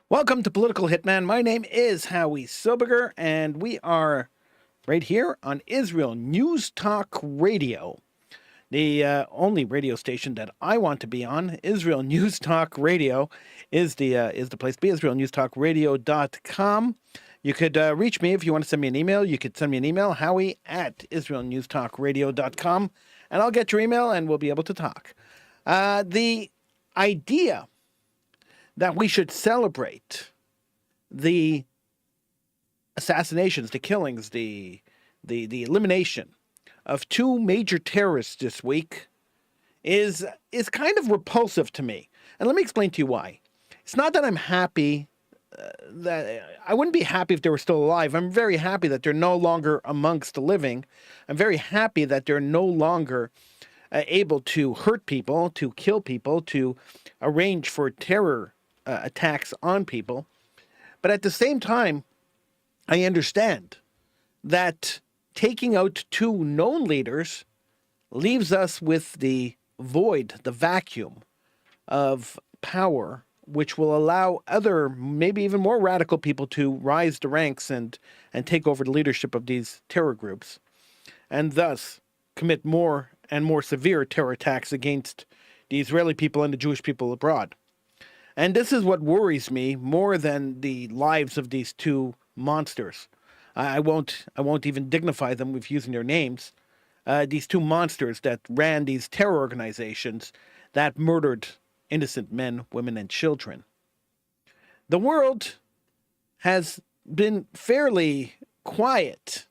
Welcome to Political Hitman. My name is Howie Silberger, and we are right here on Israel News Talk Radio, the only radio station that I want to be on. Israel News Talk Radio is the place to be. IsraelNewsTalkRadio.com. You could reach me if you want to send me an email. You could send me an email, Howie at IsraelNewsTalkRadio.com, and I'll get your email and we'll be able to talk. The idea that we should celebrate the assassinations, the killings, the elimination of two major terrorists this week is kind of repulsive to me. And let me explain to you why. It's not that I'm happy that I wouldn't be happy if they were still alive. I'm very happy that they're no longer amongst the living. I'm very happy that they're no longer able to hurt people, to kill people, to arrange for terror attacks on people. But at the same time, I understand that taking out two known leaders leaves us with the void, the vacuum of power, which will allow other, maybe even more radical people to rise the ranks and take over the leadership of these terror groups, and thus commit more and more severe terror attacks against the Israeli people and the Jewish people abroad. And this is what worries me more than the lives of these two monsters. I won't even dignify them with using their names. These two monsters that ran these terror organizations that murdered innocent men, women, and children. The world has been fairly quiet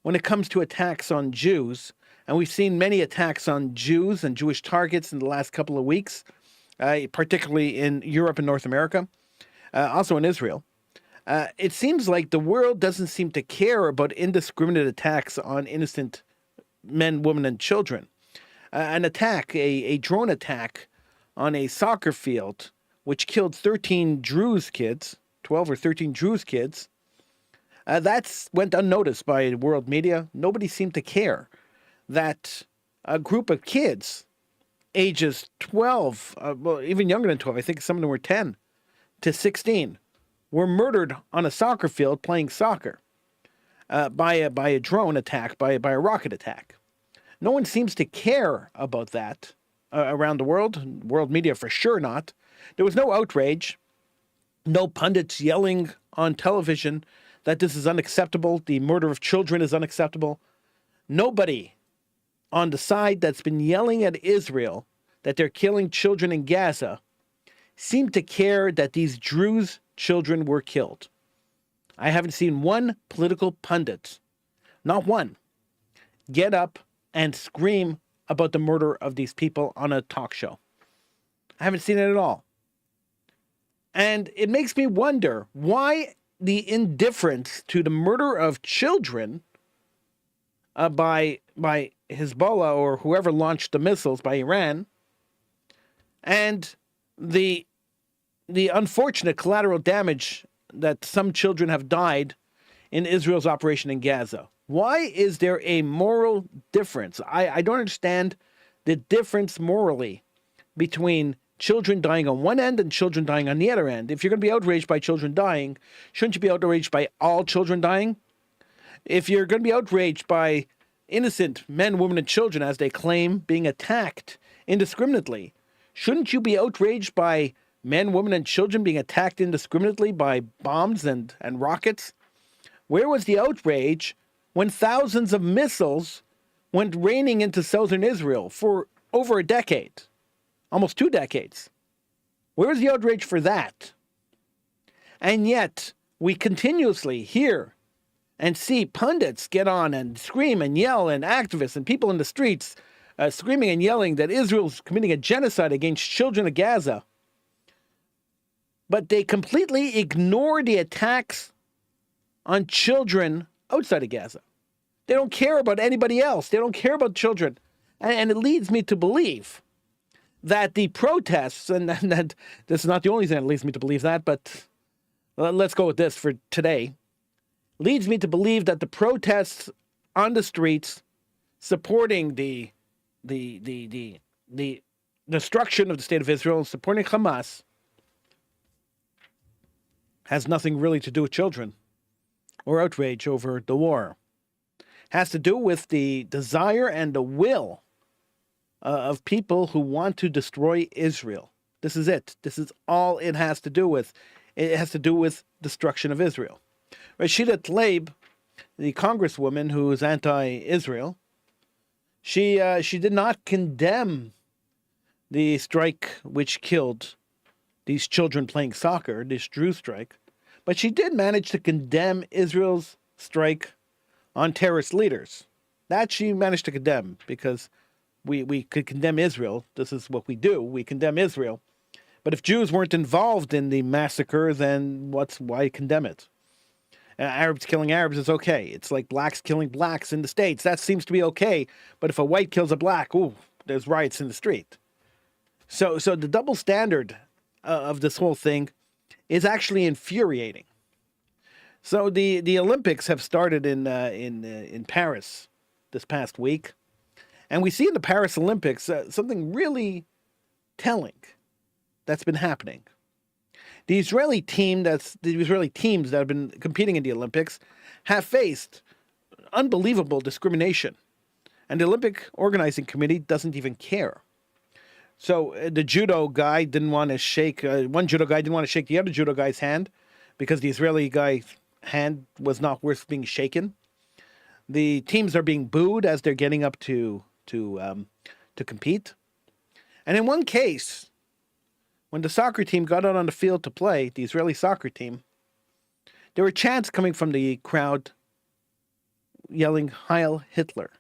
when it comes to attacks on Jews, and we've seen many attacks on Jews and Jewish targets in the last couple of weeks. Particularly in Europe and North America, also in Israel. It seems like the world doesn't seem to care about indiscriminate attacks on innocent men, women, and children. An attack, a drone attack on a soccer field, which killed 13 Druze kids, 12 or 13 Druze kids, that went unnoticed by world media. Nobody seemed to care that a group of kids ages 12, well, even younger than 12, I think some of them were 10 to 16, were murdered on a soccer field playing soccer by a drone attack, by a rocket attack. No one seems to care about that around the world media for sure not. There was no outrage, no pundits yelling on television that this is unacceptable, the murder of children is unacceptable. Nobody on the side that's been yelling at Israel that they're killing children in Gaza seem to care that these Druze children were killed. I haven't seen one political pundit, not one, get up and scream about the murder of these people on a talk show. I haven't seen it at all. And it makes me wonder why the indifference to the murder of children by Hezbollah or whoever launched the missiles, by Iran, and the unfortunate collateral damage that some children have died in Israel's operation in Gaza. Why is there a moral difference? I don't understand the difference morally between children dying on one end and children dying on the other end. If you're going to be outraged by children dying, shouldn't you be outraged by all children dying? If you're going to be outraged by innocent men, women, and children, as they claim, being attacked indiscriminately, shouldn't you be outraged by men, women, and children being attacked indiscriminately by bombs and rockets? Where was the outrage when thousands of missiles went raining into southern Israel for over a decade, almost 2 decades? Where was the outrage for that? And yet, we continuously hear and see pundits get on and scream and yell, and activists and people in the streets screaming and yelling that Israel's committing a genocide against children of Gaza. But they completely ignore the attacks on children outside of Gaza. They don't care about anybody else. They don't care about children. And it leads me to believe that the protests, and that this is not the only thing that leads me to believe that, but let's go with this for today, leads me to believe that the protests on the streets supporting the destruction of the state of Israel, supporting Hamas, has nothing really to do with children or outrage over the war. Has to do with the desire and the will of people who want to destroy Israel. This is it. This is all it has to do with. It has to do with destruction of Israel. Rashida Tlaib, the congresswoman who is anti-Israel, she did not condemn the strike which killed these children playing soccer, this Drew strike, but she did manage to condemn Israel's strike on terrorist leaders. That she managed to condemn because we could condemn Israel. This is what we do. We condemn Israel. But if Jews weren't involved in the massacre, then why condemn it? Arabs killing Arabs is okay. It's like blacks killing blacks in the States. That seems to be okay. But if a white kills a black, there's riots in the street. So the double standard of this whole thing is actually infuriating. So the Olympics have started in Paris this past week, and we see in the Paris Olympics something really telling that's been happening. The Israeli teams that have been competing in the Olympics have faced unbelievable discrimination, and the Olympic Organizing Committee doesn't even care. So the judo guy didn't want to shake one judo guy didn't want to shake the other judo guy's hand because the Israeli guy's hand was not worth being shaken. The teams are being booed as they're getting up to compete, and in one case, when the soccer team got out on the field to play, the Israeli soccer team, there were chants coming from the crowd yelling "Heil Hitler."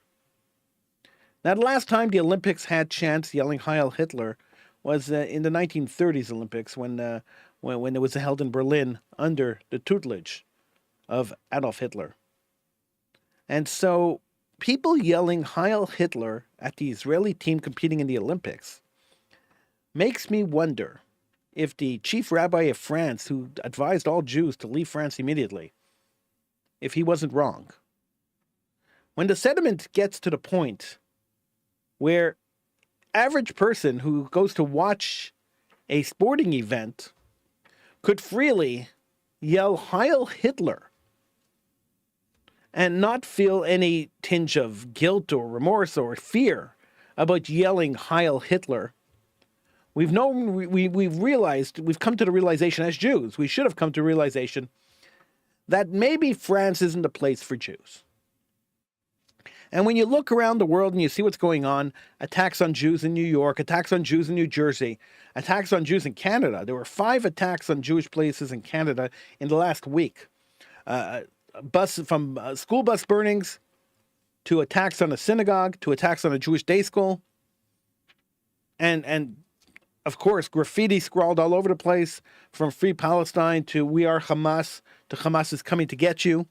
Now, the last time the Olympics had chants yelling "Heil Hitler" was in the 1930s Olympics when it was held in Berlin under the tutelage of Adolf Hitler. And so people yelling "Heil Hitler" at the Israeli team competing in the Olympics makes me wonder if the chief rabbi of France, who advised all Jews to leave France immediately, if he wasn't wrong. When the sentiment gets to the point where average person who goes to watch a sporting event could freely yell "Heil Hitler" and not feel any tinge of guilt or remorse or fear about yelling "Heil Hitler," we've come to the realization as Jews, we should have come to the realization that maybe France isn't the place for Jews. And when you look around the world and you see what's going on, attacks on Jews in New York, attacks on Jews in New Jersey, attacks on Jews in Canada. There were 5 attacks on Jewish places in Canada in the last week. From school bus burnings to attacks on a synagogue to attacks on a Jewish day school. And of course, graffiti scrawled all over the place, from Free Palestine to "We are Hamas" to "Hamas is coming to get you."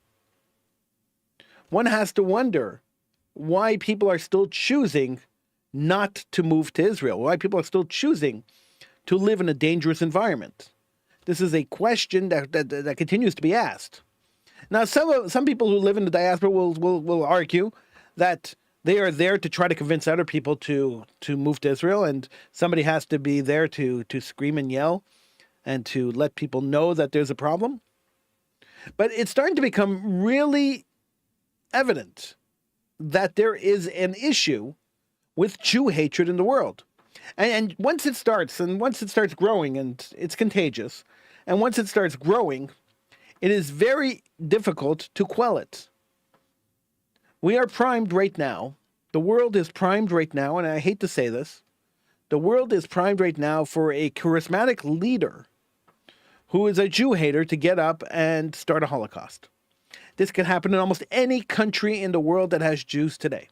One has to wonder why people are still choosing not to move to Israel, why people are still choosing to live in a dangerous environment. This is a question that continues to be asked. Now, some people who live in the diaspora will argue that they are there to try to convince other people to move to Israel, and somebody has to be there to scream and yell and to let people know that there's a problem. But it's starting to become really evident that there is an issue with Jew hatred in the world. And once it starts growing, and it's contagious, and once it starts growing, it is very difficult to quell it. We are primed right now. The world is primed right now, and I hate to say this. The world is primed right now for a charismatic leader who is a Jew hater to get up and start a Holocaust. This could happen in almost any country in the world that has Jews today.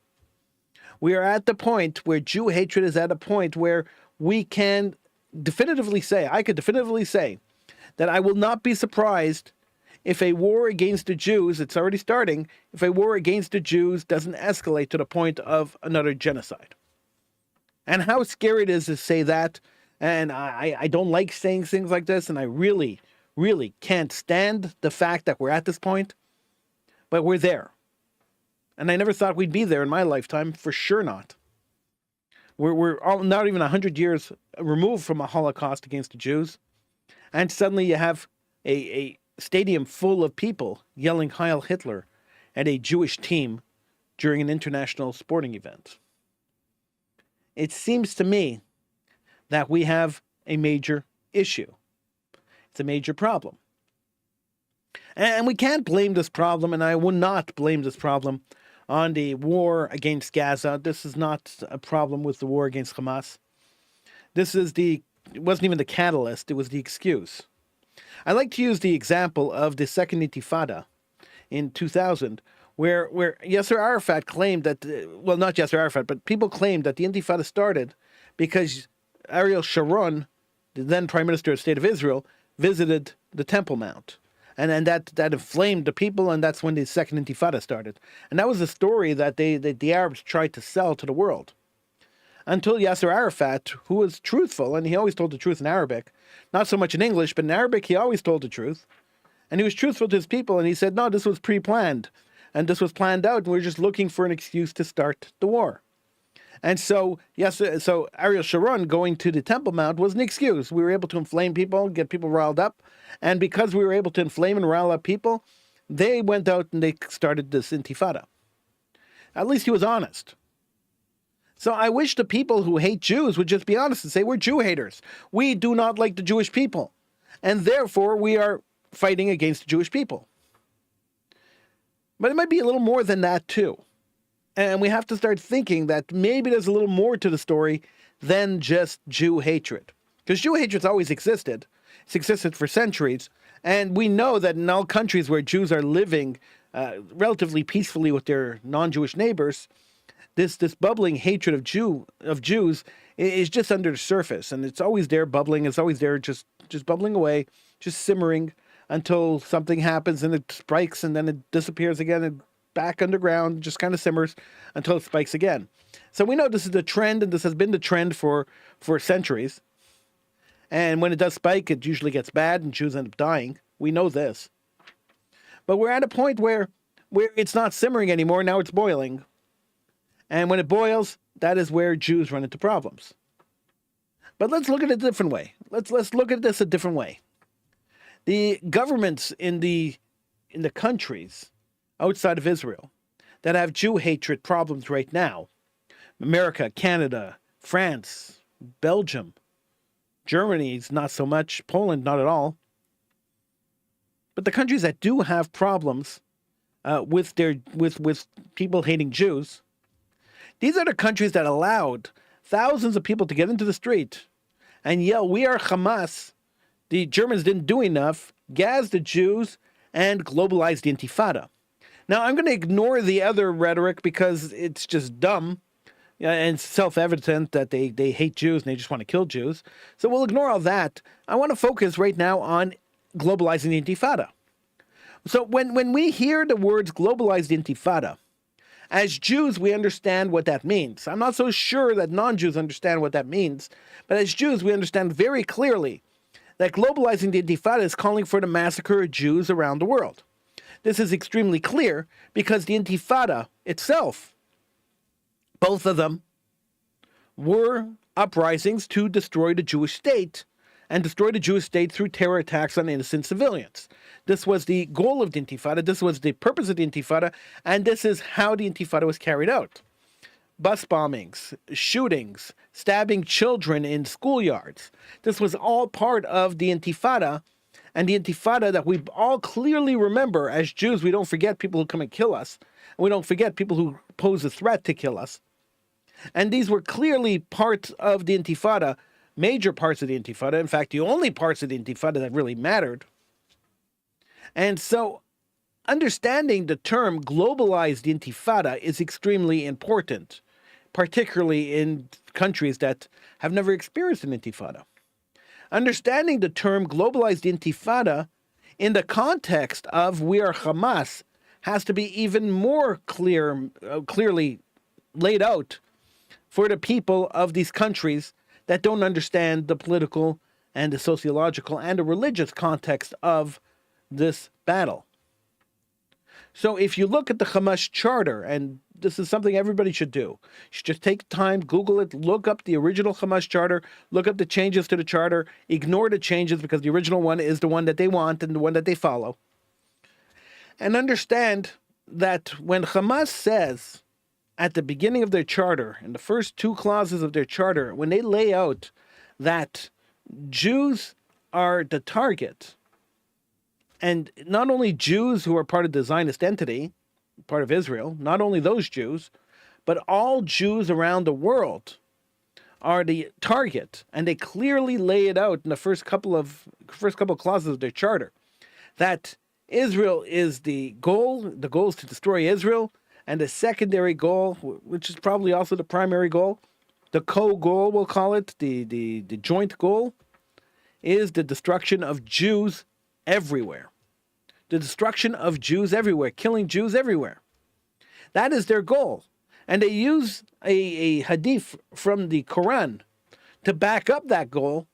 We are at the point where Jew hatred is at a point where we can definitively say, I could definitively say, that I will not be surprised if a war against the Jews, it's already starting, if a war against the Jews doesn't escalate to the point of another genocide. And how scary it is to say that, and I don't like saying things like this, and I really, really can't stand the fact that we're at this point, but we're there. And I never thought we'd be there in my lifetime, for sure not. We're not even 100 years removed from a Holocaust against the Jews, and suddenly you have a stadium full of people yelling Heil Hitler at a Jewish team during an international sporting event. It seems to me that we have a major issue. It's a major problem. And we can't blame this problem, and I will not blame this problem on the war against Gaza. This is not a problem with the war against Hamas. It wasn't even the catalyst, it was the excuse. I like to use the example of the Second Intifada in 2000, where Yasser Arafat claimed that, well, not Yasser Arafat, but people claimed that the Intifada started because Ariel Sharon, the then Prime Minister of the State of Israel, visited the Temple Mount. And that inflamed the people, and that's when the Second Intifada started. And that was a story that the Arabs tried to sell to the world. Until Yasser Arafat, who was truthful, and he always told the truth in Arabic, not so much in English, but in Arabic he always told the truth. And he was truthful to his people, and he said, no, this was pre-planned. And this was planned out, and we were just looking for an excuse to start the war. And so Ariel Sharon going to the Temple Mount was an excuse. We were able to inflame people, get people riled up. And because we were able to inflame and rile up people, they went out and they started this Intifada. At least he was honest. So I wish the people who hate Jews would just be honest and say, we're Jew haters. We do not like the Jewish people. And therefore, we are fighting against the Jewish people. But it might be a little more than that, too. And we have to start thinking that maybe there's a little more to the story than just Jew hatred. Because Jew hatred's always existed. It's existed for centuries. And we know that in all countries where Jews are living relatively peacefully with their non-Jewish neighbors, this bubbling hatred of Jews is just under the surface. And it's always there bubbling. It's always there just bubbling away, just simmering until something happens and it spikes and then it disappears again and back underground, just kind of simmers until it spikes again. So we know this is the trend, and this has been the trend for centuries. And when it does spike, it usually gets bad, and Jews end up dying. We know this. But we're at a point where it's not simmering anymore, now it's boiling. And when it boils, that is where Jews run into problems. But let's look at it a different way. Let's look at this a different way. The governments in the countries outside of Israel that have Jew hatred problems right now, America, Canada, France, Belgium, Germany's not so much, Poland not at all. But the countries that do have problems with people hating Jews, these are the countries that allowed thousands of people to get into the street and yell, "We are Hamas." The Germans didn't do enough, gazed the Jews, and globalized the Intifada. Now, I'm going to ignore the other rhetoric because it's just dumb and self-evident that they hate Jews and they just want to kill Jews. So we'll ignore all that. I want to focus right now on globalizing the Intifada. So when we hear the words globalized Intifada, as Jews, we understand what that means. I'm not so sure that non-Jews understand what that means, but as Jews, we understand very clearly that globalizing the Intifada is calling for the massacre of Jews around the world. This is extremely clear because the Intifada itself, both of them, were uprisings to destroy the Jewish state and destroy the Jewish state through terror attacks on innocent civilians. This was the goal of the Intifada, this was the purpose of the Intifada, and this is how the Intifada was carried out. Bus bombings, shootings, stabbing children in schoolyards. This was all part of the Intifada. And the Intifada that we all clearly remember as Jews, we don't forget people who come and kill us. And we don't forget people who pose a threat to kill us. And these were clearly parts of the Intifada, major parts of the Intifada. In fact, the only parts of the Intifada that really mattered. And so understanding the term globalized Intifada is extremely important, particularly in countries that have never experienced an Intifada. Understanding the term globalized Intifada in the context of "we are Hamas" has to be even more clearly laid out for the people of these countries that don't understand the political and the sociological and the religious context of this battle. So if you look at the Hamas charter, and this is something everybody should do, you should just take time, Google it, look up the original Hamas charter, look up the changes to the charter, ignore the changes because the original one is the one that they want and the one that they follow. And understand that when Hamas says at the beginning of their charter, in the first two clauses of their charter, when they lay out that Jews are the target, and not only Jews who are part of the Zionist entity, part of Israel, not only those Jews, but all Jews around the world are the target, and they clearly lay it out in the first couple of clauses of their charter, that Israel is the goal is to destroy Israel, and the secondary goal, which is probably also the primary goal, the co-goal we'll call it, the joint goal, is the destruction of Jews everywhere. The destruction of Jews everywhere, killing Jews everywhere. That is their goal. And they use a hadith from the Quran to back up that goal,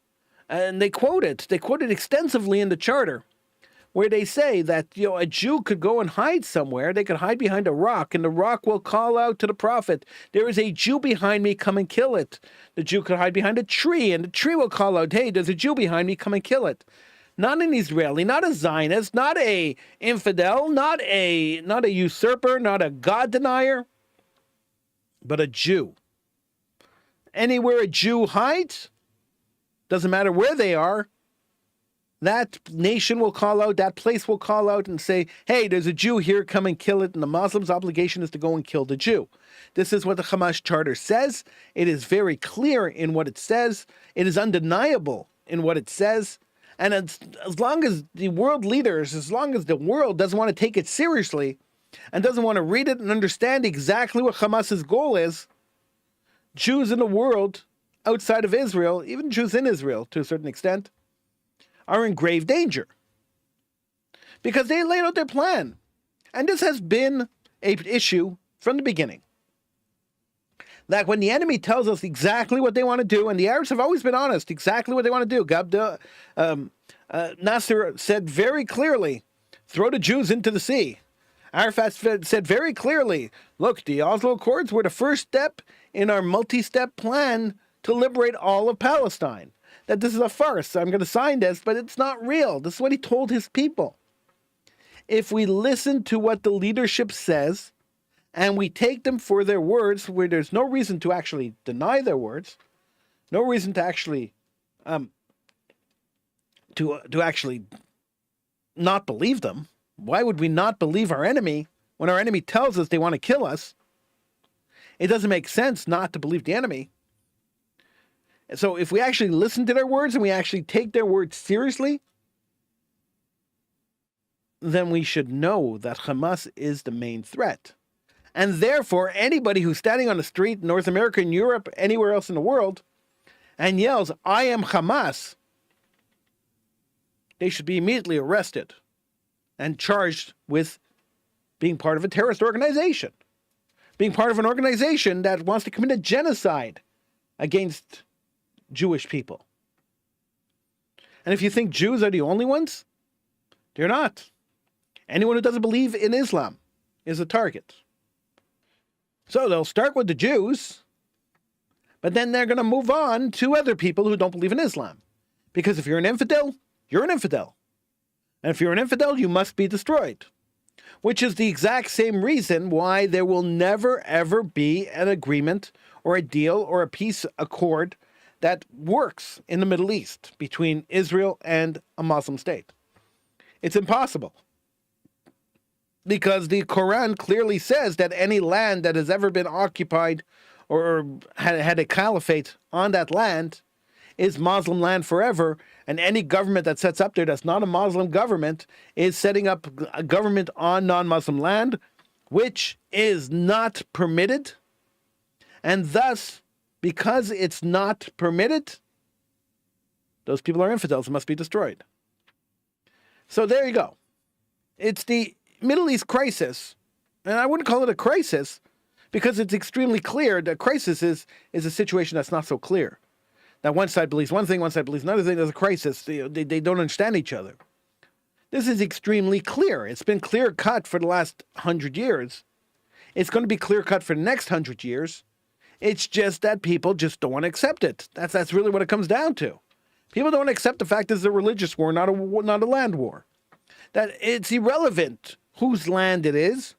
and they quote it. They quote it extensively in the charter, where they say that a Jew could go and hide somewhere. They could hide behind a rock, and the rock will call out to the prophet, "There is a Jew behind me, come and kill it." The Jew could hide behind a tree, and the tree will call out, "Hey, there's a Jew behind me, come and kill it." Not an Israeli, not a Zionist, not a infidel, not a usurper, not a God denier, but a Jew. Anywhere a Jew hides, doesn't matter where they are, that nation will call out, that place will call out and say, "Hey, there's a Jew here, come and kill it." And the Muslim's obligation is to go and kill the Jew. This is what the Hamas charter says. It is very clear in what it says. It is undeniable in what it says. And as long as the world leaders, as long as the world doesn't want to take it seriously and doesn't want to read it and understand exactly what Hamas's goal is, Jews in the world outside of Israel, even Jews in Israel to a certain extent, are in grave danger. Because they laid out their plan. And this has been an issue from the beginning. That when the enemy tells us exactly what they want to do, and the Arabs have always been honest, exactly what they want to do. Nasser said very clearly, throw the Jews into the sea. Arafat said very clearly, look, the Oslo Accords were the first step in our multi-step plan to liberate all of Palestine. That this is a farce. I'm going to sign this, but it's not real. This is what he told his people. If we listen to what the leadership says, and we take them for their words, where there's no reason to actually deny their words, no reason to actually to actually not believe them. Why would we not believe our enemy when our enemy tells us they want to kill us? It doesn't make sense not to believe the enemy. And so if we actually listen to their words and we actually take their words seriously, then we should know that Hamas is the main threat. And therefore, anybody who's standing on the street in North America, in Europe, anywhere else in the world, and yells, "I am Hamas," they should be immediately arrested and charged with being part of a terrorist organization, being part of an organization that wants to commit a genocide against Jewish people. And if you think Jews are the only ones, they're not. Anyone who doesn't believe in Islam is a target. So they'll start with the Jews, but then they're going to move on to other people who don't believe in Islam. Because if you're an infidel, you're an infidel. And if you're an infidel, you must be destroyed. Which is the exact same reason why there will never, ever be an agreement or a deal or a peace accord that works in the Middle East between Israel and a Muslim state. It's impossible. Because the Quran clearly says that any land that has ever been occupied or had a caliphate on that land is Muslim land forever, and any government that sets up there that's not a Muslim government is setting up a government on non-Muslim land, which is not permitted, and thus, because it's not permitted, those people are infidels and must be destroyed. So there you go. It's the Middle East crisis, and I wouldn't call it a crisis because it's extremely clear. The crisis is a situation that's not so clear. Now, one side believes one thing, one side believes another thing. There's a crisis. They don't understand each other. This is extremely clear. It's been clear cut for the last 100 years. It's going to be clear cut for the next 100 years. It's just that people just don't want to accept it. That's really what it comes down to. People don't accept the fact this is a religious war, not a land war. That it's irrelevant whose land it is.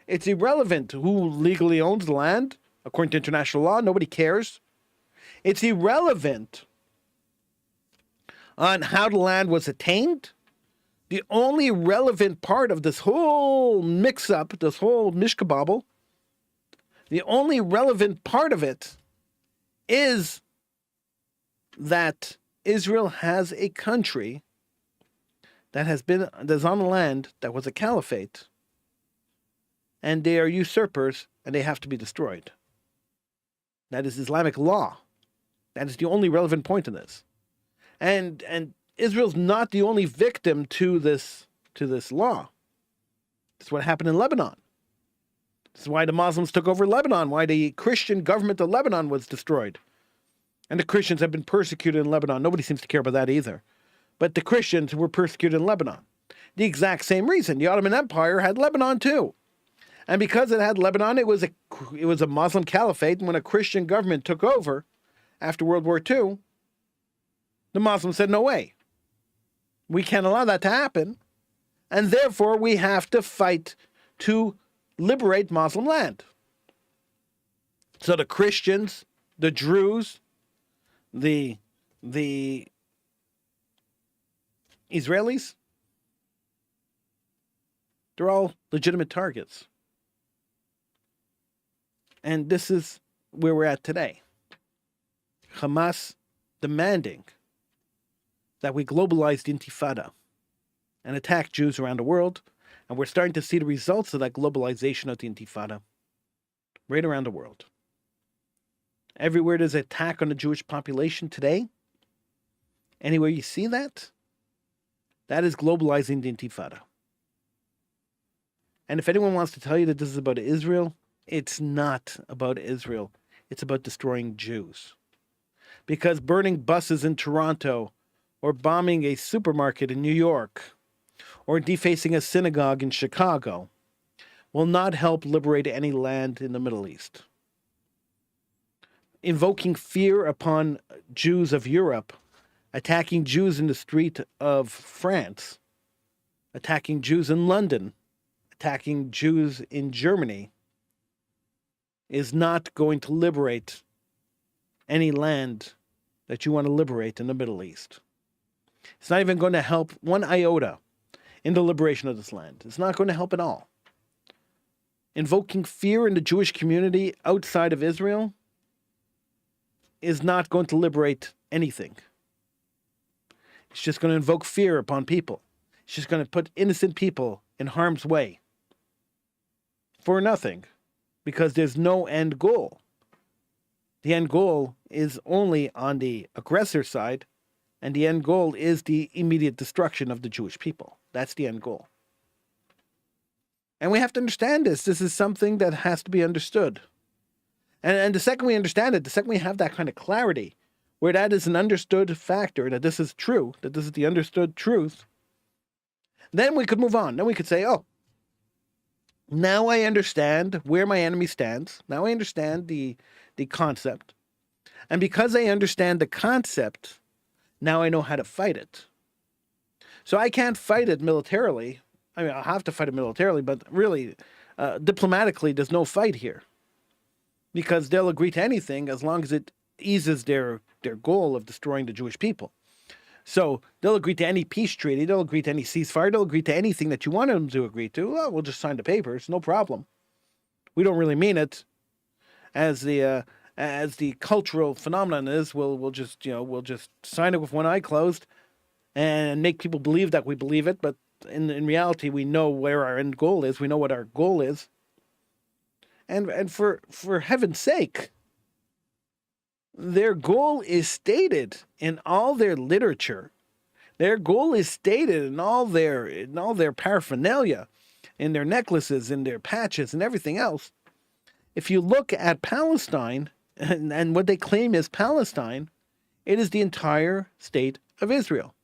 It's irrelevant who legally owns the land. According to international law, nobody cares. It's irrelevant on how the land was attained. The only relevant part of this whole mix-up, this whole mishkabobble, the only relevant part of it is that Israel has a country that's on the land that was a caliphate, and they are usurpers, and they have to be destroyed. That is Islamic law. That is the only relevant point in this. And Israel's not the only victim to this law. This is what happened in Lebanon. This is why the Muslims took over Lebanon, why the Christian government of Lebanon was destroyed. And the Christians have been persecuted in Lebanon. Nobody seems to care about that either. But the Christians were persecuted in Lebanon. The exact same reason. The Ottoman Empire had Lebanon too. And because it had Lebanon, it was a Muslim caliphate. And when a Christian government took over after World War II, the Muslims said, no way. We can't allow that to happen. And therefore, we have to fight to liberate Muslim land. So the Christians, the Druze, the Israelis, they're all legitimate targets. And this is where we're at today. Hamas demanding that we globalize the Intifada and attack Jews around the world. And we're starting to see the results of that globalization of the Intifada right around the world. Everywhere there's an attack on the Jewish population today, anywhere you see that, that is globalizing the Intifada. And if anyone wants to tell you that this is about Israel, it's not about Israel. It's about destroying Jews. Because burning buses in Toronto, or bombing a supermarket in New York, or defacing a synagogue in Chicago will not help liberate any land in the Middle East. Invoking fear upon Jews of Europe, attacking Jews in the street of France, attacking Jews in London, attacking Jews in Germany, is not going to liberate any land that you want to liberate in the Middle East. It's not even going to help one iota in the liberation of this land. It's not going to help at all. Invoking fear in the Jewish community outside of Israel is not going to liberate anything. It's just going to invoke fear upon people. It's just going to put innocent people in harm's way for nothing, because there's no end goal. The end goal is only on the aggressor side, and the end goal is the immediate destruction of the Jewish people. That's the end goal. And we have to understand this. This is something that has to be understood. And the second we understand it, the second we have that kind of clarity, where that is an understood factor, that this is true, that this is the understood truth, then we could move on. Then we could say, oh, now I understand where my enemy stands. Now I understand the concept. And because I understand the concept, now I know how to fight it. So I can't fight it militarily. I mean, I'll have to fight it militarily, but really, diplomatically, there's no fight here. Because they'll agree to anything as long as it eases their goal of destroying the Jewish people. So they'll agree to any peace treaty, they'll agree to any ceasefire, they'll agree to anything that you want them to agree to. Well, we'll just sign the papers, no problem. We don't really mean it. As the cultural phenomenon is, we'll just sign it with one eye closed and make people believe that we believe it, but in reality we know where our end goal is, we know what our goal is. And for heaven's sake, their goal is stated in all their literature. Their goal is stated in all their paraphernalia, in their necklaces, in their patches, and everything else. If you look at Palestine and what they claim is Palestine, it is the entire state of Israel.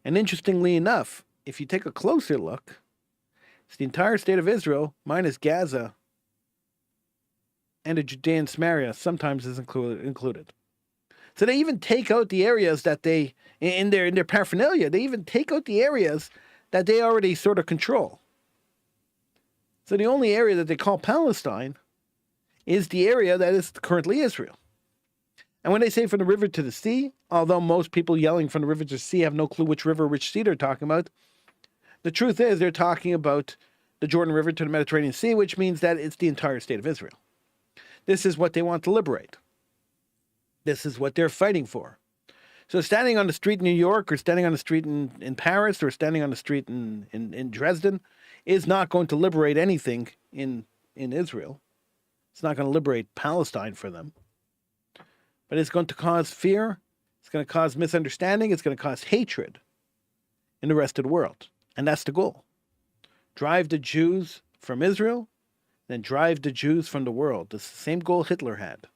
And interestingly enough, if you take a closer look, it's the entire state of Israel, minus Gaza, and the Judean Samaria sometimes is included. So they even take out the areas that they, in their paraphernalia, they even take out the areas that they already sort of control. So the only area that they call Palestine is the area that is currently Israel. And when they say from the river to the sea, although most people yelling from the river to the sea have no clue which river, which sea they're talking about, the truth is they're talking about the Jordan River to the Mediterranean Sea, which means that it's the entire state of Israel. This is what they want to liberate. This is what they're fighting for. So standing on the street in New York or standing on the street in Paris or standing on the street in Dresden is not going to liberate anything in Israel. It's not going to liberate Palestine for them. But it's going to cause fear. It's going to cause misunderstanding. It's going to cause hatred in the rest of the world. And that's the goal. Drive the Jews from Israel, then drive the Jews from the world. It's the same goal Hitler had.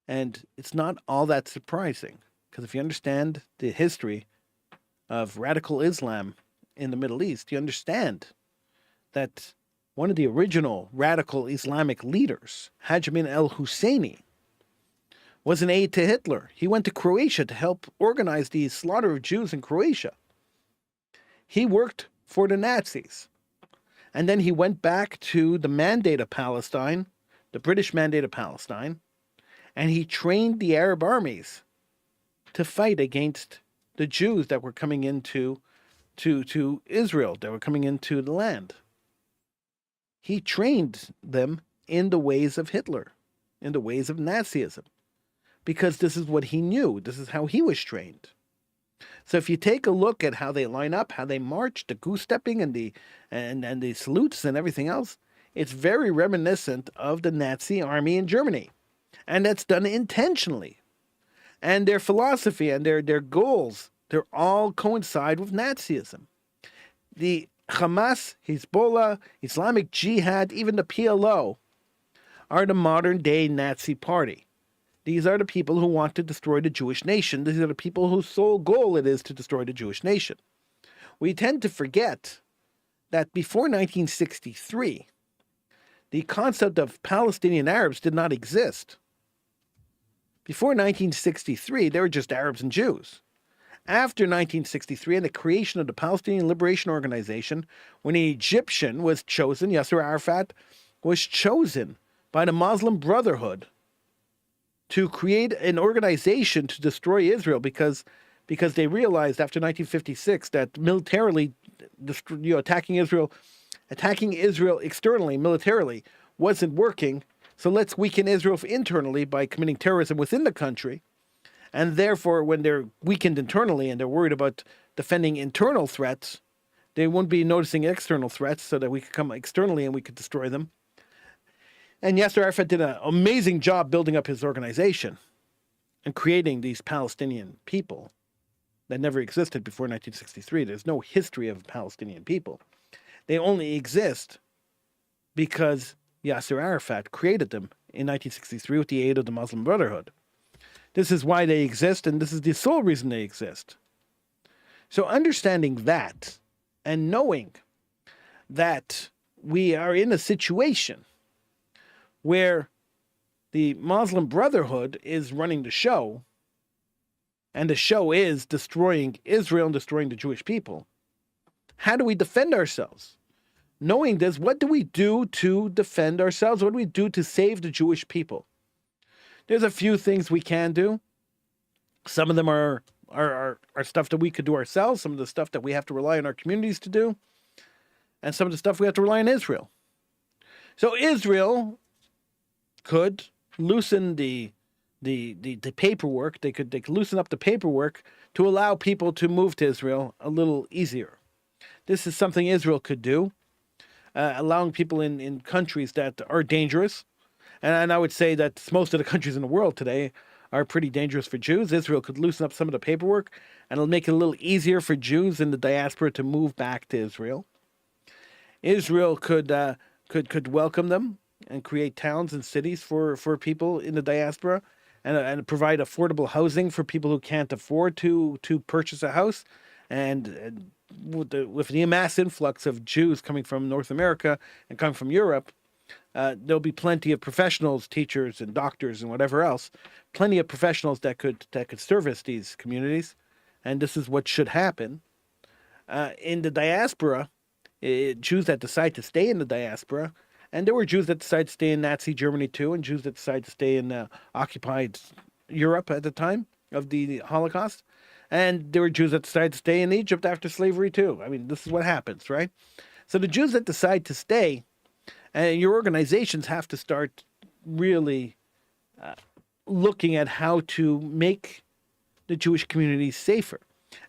And it's not all that surprising, because if you understand the history of radical Islam in the Middle East, you understand that one of the original radical Islamic leaders, Hajj Amin al-Husseini, was an aide to Hitler. He went to Croatia to help organize the slaughter of Jews in Croatia. He worked for the Nazis. And then he went back to the Mandate of Palestine, the British Mandate of Palestine, and he trained the Arab armies to fight against the Jews that were coming into to Israel, that were coming into the land. He trained them in the ways of Hitler, in the ways of Nazism, because this is what he knew. This is how he was trained. So if you take a look at how they line up, how they march, the goose-stepping and the salutes and everything else, it's very reminiscent of the Nazi army in Germany. And that's done intentionally. And their philosophy and their goals, they're all coincide with Nazism. The Hamas, Hezbollah, Islamic Jihad, even the PLO are the modern-day Nazi party. These are the people who want to destroy the Jewish nation. These are the people whose sole goal it is to destroy the Jewish nation. We tend to forget that before 1963, the concept of Palestinian Arabs did not exist. Before 1963, they were just Arabs and Jews. After 1963 and the creation of the Palestinian Liberation Organization, when an Egyptian was chosen, Yasser Arafat was chosen by the Muslim Brotherhood to create an organization to destroy Israel because they realized after 1956 that militarily attacking Israel externally, militarily, wasn't working. So let's weaken Israel internally by committing terrorism within the country. And therefore, when they're weakened internally and they're worried about defending internal threats, they won't be noticing external threats so that we could come externally and we could destroy them. And Yasser Arafat did an amazing job building up his organization and creating these Palestinian people that never existed before 1963. There's no history of Palestinian people. They only exist because Yasser Arafat created them in 1963 with the aid of the Muslim Brotherhood. This is why they exist, and this is the sole reason they exist. So understanding that and knowing that we are in a situation where the Muslim Brotherhood is running the show, and the show is destroying Israel and destroying the Jewish people. How do we defend ourselves? Knowing this, what do we do to defend ourselves? What do we do to save the Jewish people? There's a few things we can do. Some of them are stuff that we could do ourselves, some of the stuff that we have to rely on our communities to do, and some of the stuff we have to rely on Israel. So Israel could loosen the paperwork. They could loosen up the paperwork to allow people to move to Israel a little easier. This is something Israel could do, allowing people in countries that are dangerous. And I would say that most of the countries in the world today are pretty dangerous for Jews. Israel could loosen up some of the paperwork, and it'll make it a little easier for Jews in the diaspora to move back to Israel. Israel could welcome them and create towns and cities for people in the diaspora and provide affordable housing for people who can't afford to purchase a house. And with the mass influx of Jews coming from North America and coming from Europe, there'll be plenty of professionals, teachers and doctors and whatever else, plenty of professionals that could service these communities, and this is what should happen. In the diaspora, Jews that decide to stay in the diaspora, and there were Jews that decided to stay in Nazi Germany too, and Jews that decided to stay in occupied Europe at the time of the Holocaust, and there were Jews that decided to stay in Egypt after slavery too. I mean, this is what happens, right? So the Jews that decide to stay, and your organizations have to start really looking at how to make the Jewish community safer.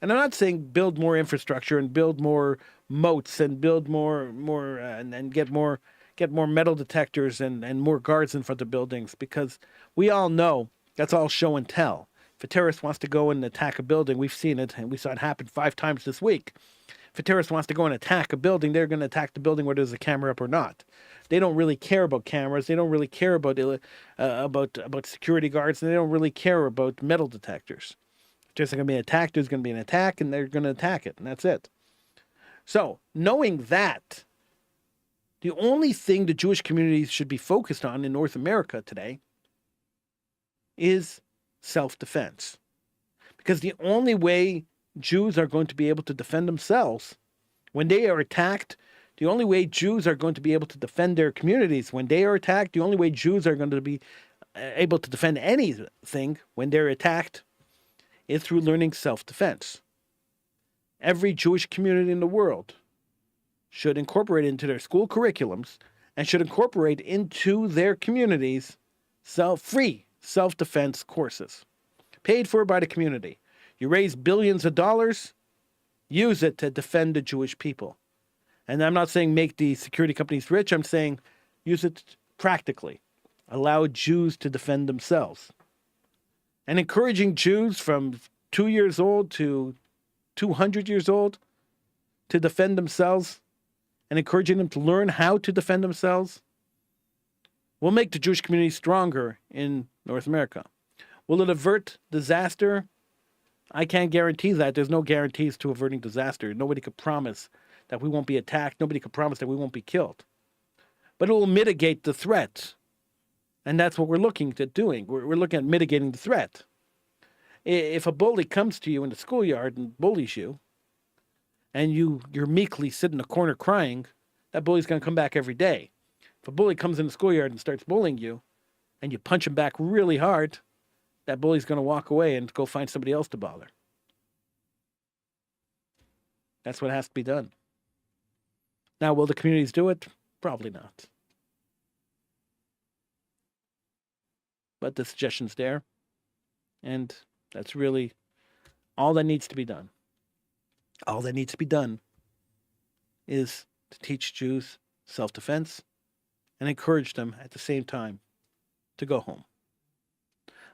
And I'm not saying build more infrastructure and build more moats and build more and get more metal detectors and more guards in front of buildings, because we all know that's all show and tell. If a terrorist wants to go and attack a building, we've seen it, and we saw it happen 5 times this week. If a terrorist wants to go and attack a building, they're going to attack the building whether there's a camera up or not. They don't really care about cameras. They don't really care about security guards, and they don't really care about metal detectors. If there's going to be an attack, there's going to be an attack, and they're going to attack it, and that's it. So, knowing that, the only thing the Jewish communities should be focused on in North America today is self-defense. Because the only way Jews are going to be able to defend themselves when they are attacked, the only way Jews are going to be able to defend their communities when they are attacked, the only way Jews are going to be able to defend anything when they're attacked is through learning self-defense. Every Jewish community in the world should incorporate into their school curriculums and should incorporate into their communities free self-defense courses, paid for by the community. You raise billions of dollars, use it to defend the Jewish people. And I'm not saying make the security companies rich, I'm saying use it practically. Allow Jews to defend themselves. And encouraging Jews from 2 years old to 200 years old to defend themselves and encouraging them to learn how to defend themselves will make the Jewish community stronger in North America. Will it avert disaster? I can't guarantee that. There's no guarantees to averting disaster. Nobody could promise that we won't be attacked. Nobody could promise that we won't be killed. But it will mitigate the threat. And that's what we're looking at doing. We're looking at mitigating the threat. If a bully comes to you in the schoolyard and bullies you, and you're meekly sitting in a corner crying, that bully's going to come back every day. If a bully comes in the schoolyard and starts bullying you, and you punch him back really hard, that bully's going to walk away and go find somebody else to bother. That's what has to be done. Now, will the communities do it? Probably not. But the suggestion's there, and that's really all that needs to be done. All that needs to be done is to teach Jews self-defense and encourage them at the same time to go home.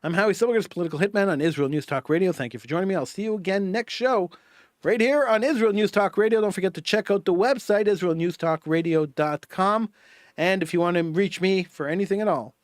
I'm Howie Silvergis, Political Hitman on Israel News Talk Radio. Thank you for joining me. I'll see you again next show right here on Israel News Talk Radio. Don't forget to check out the website, israelnewstalkradio.com. And if you want to reach me for anything at all,